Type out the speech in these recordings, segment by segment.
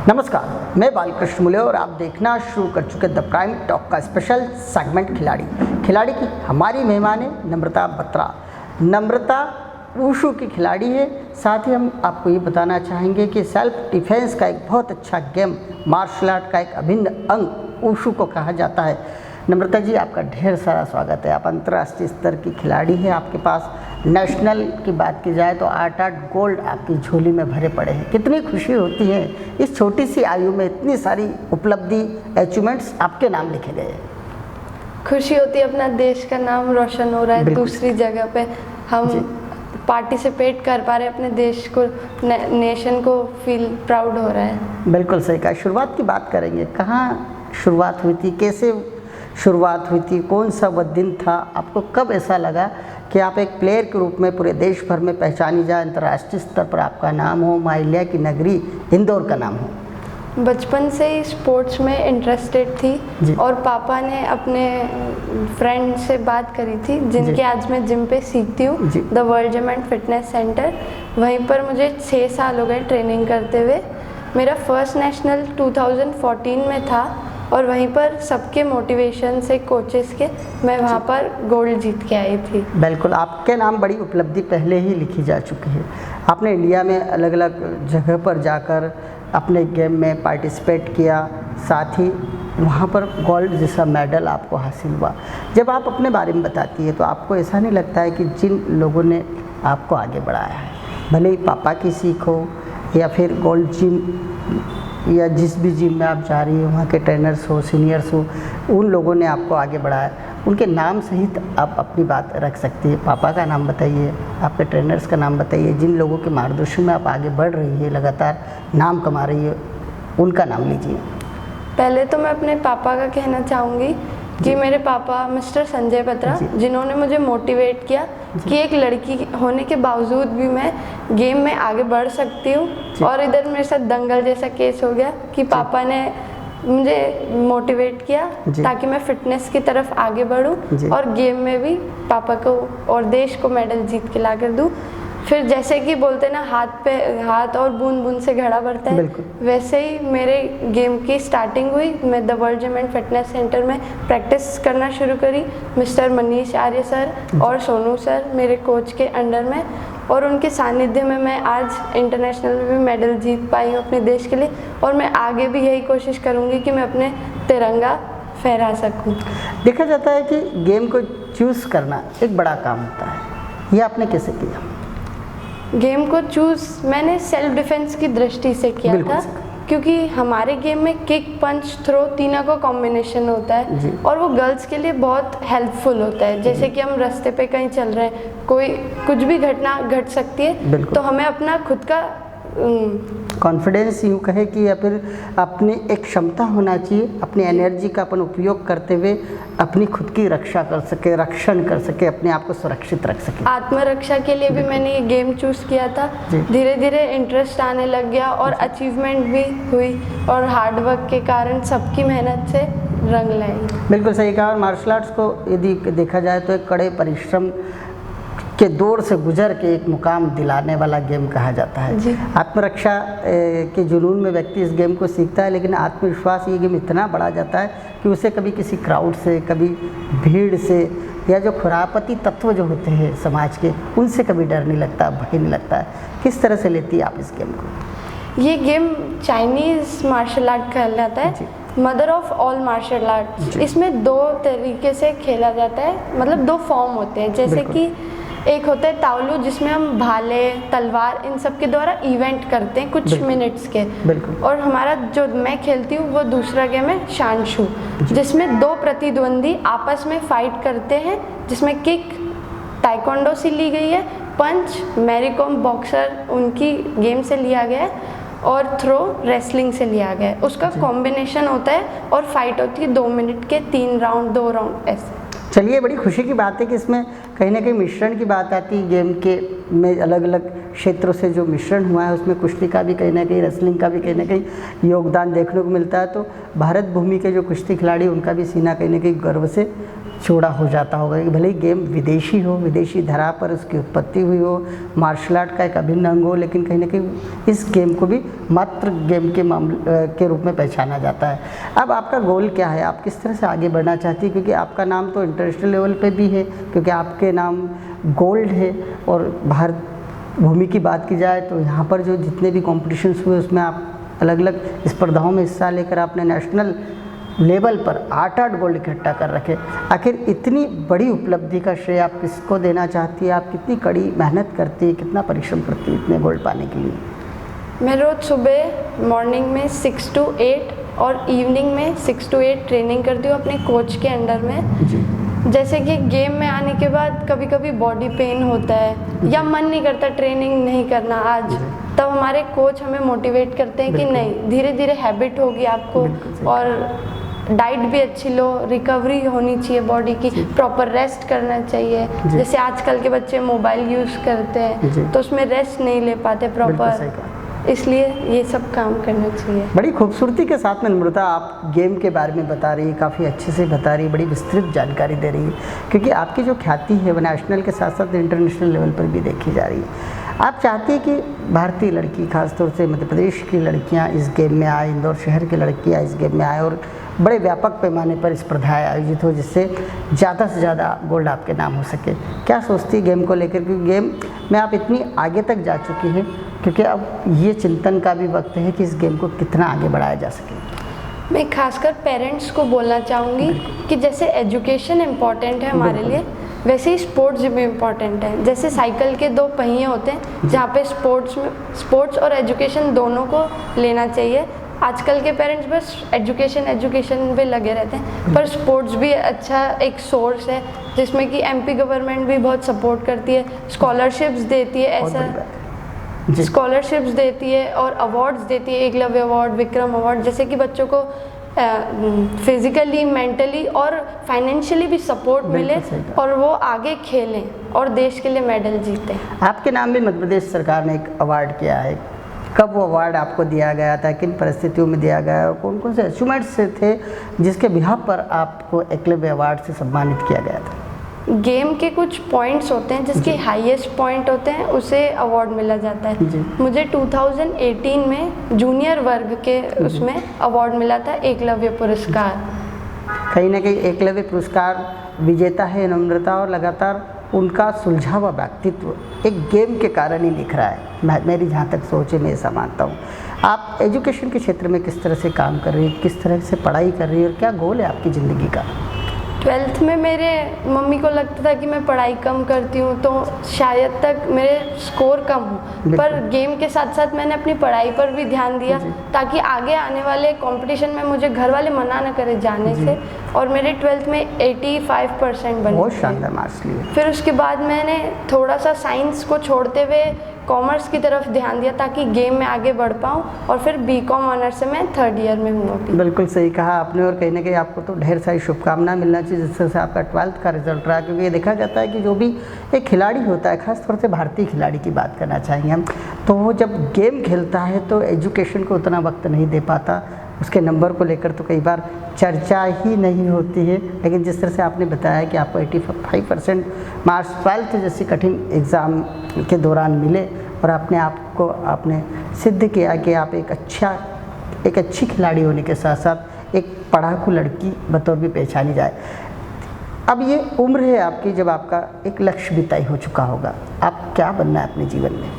नमस्कार, मैं बालकृष्ण मुले और आप देखना शुरू कर चुके द प्राइम टॉक का स्पेशल सेगमेंट खिलाड़ी की हमारी मेहमान है नम्रता बत्रा। नम्रता वुशु की खिलाड़ी है। साथ ही हम आपको ये बताना चाहेंगे कि सेल्फ डिफेंस का एक बहुत अच्छा गेम, मार्शल आर्ट का एक अभिन्न अंग वुशु को कहा जाता है। नम्रता जी, आपका ढेर सारा स्वागत है। आप अंतर्राष्ट्रीय स्तर की खिलाड़ी हैं। आपके पास नेशनल की बात की जाए तो 8 गोल्ड आपकी झोली में भरे पड़े हैं। कितनी खुशी होती है इस छोटी सी आयु में इतनी सारी उपलब्धि, अचीवमेंट्स आपके नाम लिखे गए हैं। खुशी होती है, अपना देश का नाम रोशन हो रहा है, दूसरी जगह पे हम पार्टिसिपेट कर पा रहे हैं, अपने देश को, नेशन को फील प्राउड हो रहा है। बिल्कुल सही कहा। शुरुआत की बात करेंगे, कहाँ शुरुआत हुई थी, कैसे शुरुआत हुई थी, कौन सा वह दिन था, आपको कब ऐसा लगा कि आप एक प्लेयर के रूप में पूरे देश भर में पहचानी जाए, अंतर्राष्ट्रीय स्तर पर आपका नाम हो, माहिल्या की नगरी इंदौर का नाम हो? बचपन से ही स्पोर्ट्स में इंटरेस्टेड थी और पापा ने अपने फ्रेंड से बात करी थी जिनके आज मैं जिम पे सीखती हूँ, the world gym and fitness centre. वहीं पर मुझे 6 साल हो गए ट्रेनिंग करते हुए। मेरा फर्स्ट नेशनल 2014 में था और वहीं पर सबके मोटिवेशन से, कोचेस के, मैं वहाँ पर गोल्ड जीत के आई थी। बिल्कुल, आपके नाम बड़ी उपलब्धि पहले ही लिखी जा चुकी है। आपने इंडिया में अलग अलग जगह पर जाकर अपने गेम में पार्टिसिपेट किया, साथ ही वहाँ पर गोल्ड जैसा मेडल आपको हासिल हुआ। जब आप अपने बारे में बताती है तो आपको ऐसा नहीं लगता है कि जिन लोगों ने आपको आगे बढ़ाया है, भले ही पापा की सीख हो या फिर गोल्ड जिम या जिस भी जिम में आप जा रही हो, वहाँ के ट्रेनर्स हो, सीनियर्स हो, उन लोगों ने आपको आगे बढ़ाया, उनके नाम सहित आप अपनी बात रख सकती है। पापा का नाम बताइए, आपके ट्रेनर्स का नाम बताइए, जिन लोगों के मार्गदर्शन में आप आगे बढ़ रही है, लगातार नाम कमा रही है, उनका नाम लीजिए। पहले तो मैं अपने पापा का कहना चाहूँगी कि मेरे पापा मिस्टर संजय बत्रा, जिन्होंने मुझे मोटिवेट किया कि एक लड़की होने के बावजूद भी मैं गेम में आगे बढ़ सकती हूँ। और इधर मेरे साथ दंगल जैसा केस हो गया कि पापा ने मुझे मोटिवेट किया ताकि मैं फिटनेस की तरफ आगे बढ़ूँ और गेम में भी पापा को और देश को मेडल जीत के ला कर दूँ। फिर जैसे कि बोलते ना, हाथ पे हाथ और बूंद बूंद से घड़ा भरता है, वैसे ही मेरे गेम की स्टार्टिंग हुई। मैं the world gym and fitness centre में प्रैक्टिस करना शुरू करी, मिस्टर मनीष आर्य सर और सोनू सर मेरे कोच के अंडर में, और उनके सानिध्य में मैं आज इंटरनेशनल में भी मेडल जीत पाई हूँ अपने देश के लिए। और मैं आगे भी यही कोशिश करूँगी कि मैं अपने तिरंगा फहरा सकूँ। देखा जाता है कि गेम को चूज़ करना एक बड़ा काम होता है, ये आपने कैसे किया? गेम को चूज़ मैंने सेल्फ डिफेंस की दृष्टि से किया था, क्योंकि हमारे गेम में किक, पंच, थ्रो तीनों का कॉम्बिनेशन होता है और वो गर्ल्स के लिए बहुत हेल्पफुल होता है। जैसे कि हम रास्ते पे कहीं चल रहे हैं, कोई कुछ भी घटना घट सकती है, तो हमें अपना खुद का कॉन्फिडेंस यूँ कहे कि या फिर अपनी एक क्षमता होना चाहिए, अपनी एनर्जी का अपन उपयोग करते हुए अपनी खुद की रक्षा कर सके, रक्षण कर सके, अपने आप को सुरक्षित रख सके। आत्मरक्षा के लिए भी मैंने ये गेम चूज़ किया था। धीरे धीरे इंटरेस्ट आने लग गया और अचीवमेंट भी हुई और हार्डवर्क के कारण सबकी मेहनत से रंग लाई। बिल्कुल सही कहा। और मार्शल आर्ट्स को यदि देखा जाए तो एक कड़े परिश्रम के दौर से गुजर के एक मुकाम दिलाने वाला गेम कहा जाता है। आत्मरक्षा के जुनून में व्यक्ति इस गेम को सीखता है, लेकिन आत्मविश्वास ये गेम इतना बढ़ा जाता है कि उसे कभी किसी क्राउड से, कभी भीड़ से, या जो खुरापती तत्व जो होते हैं समाज के, उनसे कभी डर नहीं लगता, भय नहीं लगता है। किस तरह से लेती है आप इस गेम को? ये गेम चाइनीज़ मार्शल आर्ट कहलाता है, mother of all martial art. इसमें 2 तरीके से खेला जाता है, मतलब 2 फॉर्म होते हैं। जैसे कि एक होता है ताओलू, जिसमें हम भाले, तलवार, इन सब के द्वारा इवेंट करते हैं कुछ मिनट्स के। और हमारा जो मैं खेलती हूँ वो दूसरा गेम है शानशू, जिसमें 2 प्रतिद्वंदी आपस में फाइट करते हैं, जिसमें किक ताइक्वांडो से ली गई है, पंच मैरी कॉम बॉक्सर उनकी गेम से लिया गया है, और थ्रो रेसलिंग से लिया गया है। उसका कॉम्बिनेशन होता है और फाइट होती है 2 मिनट के, 3 राउंड, 2 राउंड ऐसे। चलिए, बड़ी खुशी की बात है कि इसमें कहीं ना कहीं मिश्रण की बात आती है। गेम के में अलग अलग क्षेत्रों से जो मिश्रण हुआ है, उसमें कुश्ती का भी कहीं ना कहीं, रेसलिंग का भी कहीं ना कहीं योगदान देखने को मिलता है। तो भारत भूमि के जो कुश्ती खिलाड़ी, उनका भी सीना कहीं ना कहीं गर्व से चौड़ा हो जाता होगा कि भले ही गेम विदेशी हो, विदेशी धरा पर उसकी उत्पत्ति हुई हो, मार्शल आर्ट का एक अभिन्न अंग हो, लेकिन कहीं ना कहीं इस गेम को भी मात्र गेम के मामले के रूप में पहचाना जाता है। अब आपका गोल क्या है, आप किस तरह से आगे बढ़ना चाहती है, क्योंकि आपका नाम तो इंटरनेशनल लेवल पे भी है, क्योंकि आपके नाम गोल्ड है, और भारत भूमि की बात की जाए तो यहाँ पर जो जितने भी कॉम्पिटिशन्स हुए उसमें आप अलग अलग स्पर्धाओं में हिस्सा लेकर आपने नेशनल लेवल पर 8-8 गोल्ड इकट्ठा कर रखे। आखिर इतनी बड़ी उपलब्धि का श्रेय आप किसको देना चाहती है? आप कितनी कड़ी मेहनत करती है, कितना परिश्रम करती है इतने गोल्ड पाने के लिए? मैं रोज़ सुबह मॉर्निंग में 6 to 8 और इवनिंग में 6 to 8 ट्रेनिंग करती हूँ अपने कोच के अंडर में। जी। जैसे कि गेम में आने के बाद कभी कभी बॉडी पेन होता है या मन नहीं करता ट्रेनिंग नहीं करना आज, तब हमारे कोच हमें मोटिवेट करते हैं कि नहीं, धीरे धीरे हैबिट होगी आपको, और डाइट भी अच्छी लो, रिकवरी होनी चाहिए बॉडी की, प्रॉपर रेस्ट करना चाहिए। जैसे आजकल के बच्चे मोबाइल यूज़ करते हैं तो उसमें रेस्ट नहीं ले पाते प्रॉपर, इसलिए ये सब काम करना चाहिए। बड़ी खूबसूरती के साथ में नम्रता आप गेम के बारे में बता रही है, काफ़ी अच्छे से बता रही है, बड़ी विस्तृत जानकारी दे रही है, क्योंकि आपकी जो ख्याति है वो नेशनल के साथ साथ इंटरनेशनल लेवल पर भी देखी जा रही है। आप चाहती है कि भारतीय लड़की, खासतौर से मध्य प्रदेश की लड़कियां इस गेम में आए, इंदौर शहर की लड़कियां इस गेम में आए और बड़े व्यापक पैमाने पर स्पर्धाएं आयोजित हो, जिससे ज़्यादा से ज़्यादा गोल्ड आपके नाम हो सके। क्या सोचती है गेम को लेकर, क्योंकि गेम में आप इतनी आगे तक जा चुकी हैं, क्योंकि अब ये चिंतन का भी वक्त है कि इस गेम को कितना आगे बढ़ाया जा सके? मैं खासकर पेरेंट्स को बोलना चाहूँगी कि जैसे एजुकेशन इम्पॉर्टेंट है हमारे लिए, वैसे ही स्पोर्ट्स भी इम्पॉर्टेंट है। जैसे साइकिल के 2 पहिए होते हैं, जहाँ पे स्पोर्ट्स और एजुकेशन दोनों को लेना चाहिए। आजकल के पेरेंट्स बस एजुकेशन पे लगे रहते हैं, पर स्पोर्ट्स भी अच्छा एक सोर्स है जिसमें कि एमपी गवर्नमेंट भी बहुत सपोर्ट करती है, स्कॉलरशिप्स देती है, ऐसा स्कॉलरशिप्स देती है और अवार्ड्स देती है, एकलव्य अवार्ड, विक्रम अवार्ड, जैसे कि बच्चों को फिजिकली, मेंटली और फाइनेंशियली भी सपोर्ट मिले और वो आगे खेलें और देश के लिए मेडल जीतें। आपके नाम भी मध्य प्रदेश सरकार ने एक अवार्ड किया है, कब वो अवार्ड आपको दिया गया था, किन परिस्थितियों में दिया गया और कौन कौन से अचीवमेंट्स थे जिसके बिहाफ पर आपको एकलव्य अवार्ड से सम्मानित किया गया था? गेम के कुछ पॉइंट्स होते हैं, जिसके हाईएस्ट पॉइंट होते हैं उसे अवार्ड मिला जाता है। मुझे 2018 में जूनियर वर्ग के उसमें अवार्ड मिला था, एकलव्य पुरस्कार। कहीं ना कहीं एकलव्य पुरस्कार विजेता है नम्रता, और लगातार उनका सुलझा हुआ व्यक्तित्व एक गेम के कारण ही दिख रहा है। मेरी जहाँ तक सोच है मैं ऐसा मानता हूँ। आप एजुकेशन के क्षेत्र में किस तरह से काम कर रही है, किस तरह से पढ़ाई कर रही है और क्या गोल है आपकी ज़िंदगी का? 12th में मेरे मम्मी को लगता था कि मैं पढ़ाई कम करती हूँ तो शायद तक मेरे स्कोर कम हो, पर गेम के साथ साथ मैंने अपनी पढ़ाई पर भी ध्यान दिया ताकि आगे आने वाले कंपटीशन में मुझे घर वाले मना न करें जाने से, और मेरे 12th में 85% बने। बहुत शानदार मार्क्स लिए। फिर उसके बाद मैंने थोड़ा सा साइंस को छोड़ते हुए कॉमर्स की तरफ ध्यान दिया ताकि गेम में आगे बढ़ पाऊँ, और फिर बीकॉम ऑनर्स से मैं 3rd ईयर में हूँ अभी। बिल्कुल सही कहा आपने, और कहीं ना कहीं आपको तो ढेर सारी शुभकामनाएं मिलना चाहिए जिस तरह से आपका 12th का रिजल्ट रहा, क्योंकि ये देखा जाता है कि जो भी एक खिलाड़ी होता है, खासतौर से भारतीय खिलाड़ी की बात करना चाहेंगे हम, तो वो जब गेम खेलता है तो एजुकेशन को उतना वक्त नहीं दे पाता, उसके नंबर को लेकर तो कई बार चर्चा ही नहीं होती है। लेकिन जिस तरह से आपने बताया कि आपको 85% मार्क्स 12th जैसी कठिन एग्ज़ाम के दौरान मिले और आपने सिद्ध किया कि आप एक अच्छी खिलाड़ी होने के साथ साथ एक पढ़ाकू लड़की बतौर भी पहचानी जाए। अब ये उम्र है आपकी जब आपका एक लक्ष्य भी तय हो चुका होगा, आप क्या बनना है अपने जीवन में?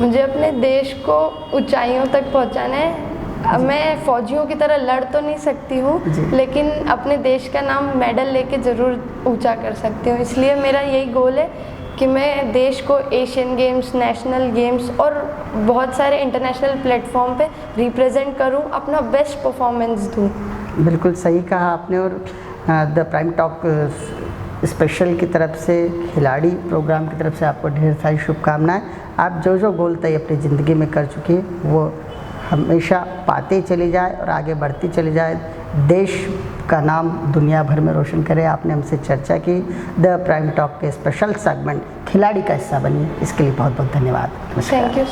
मुझे अपने देश को ऊंचाइयों तक पहुंचाना है। मैं फौजियों की तरह लड़ तो नहीं सकती हूँ, लेकिन अपने देश का नाम मेडल लेके ज़रूर ऊंचा कर सकती हूँ। इसलिए मेरा यही गोल है कि मैं देश को एशियन गेम्स, नेशनल गेम्स और बहुत सारे इंटरनेशनल प्लेटफॉर्म पे रिप्रेजेंट करूं, अपना बेस्ट परफॉर्मेंस दूं। बिल्कुल सही कहा आपने, और द प्राइम टॉक स्पेशल की तरफ से, खिलाड़ी प्रोग्राम की तरफ से आपको ढेर सारी शुभकामनाएं। आप जो जो गोल तय अपनी ज़िंदगी में कर चुके हैं वो हमेशा पाते चले जाए और आगे बढ़ती चले जाए, देश का नाम दुनिया भर में रोशन करे। आपने हमसे चर्चा की, द प्राइम टॉक के स्पेशल सेगमेंट खिलाड़ी का हिस्सा बनी, इसके लिए बहुत बहुत धन्यवाद। Thank you.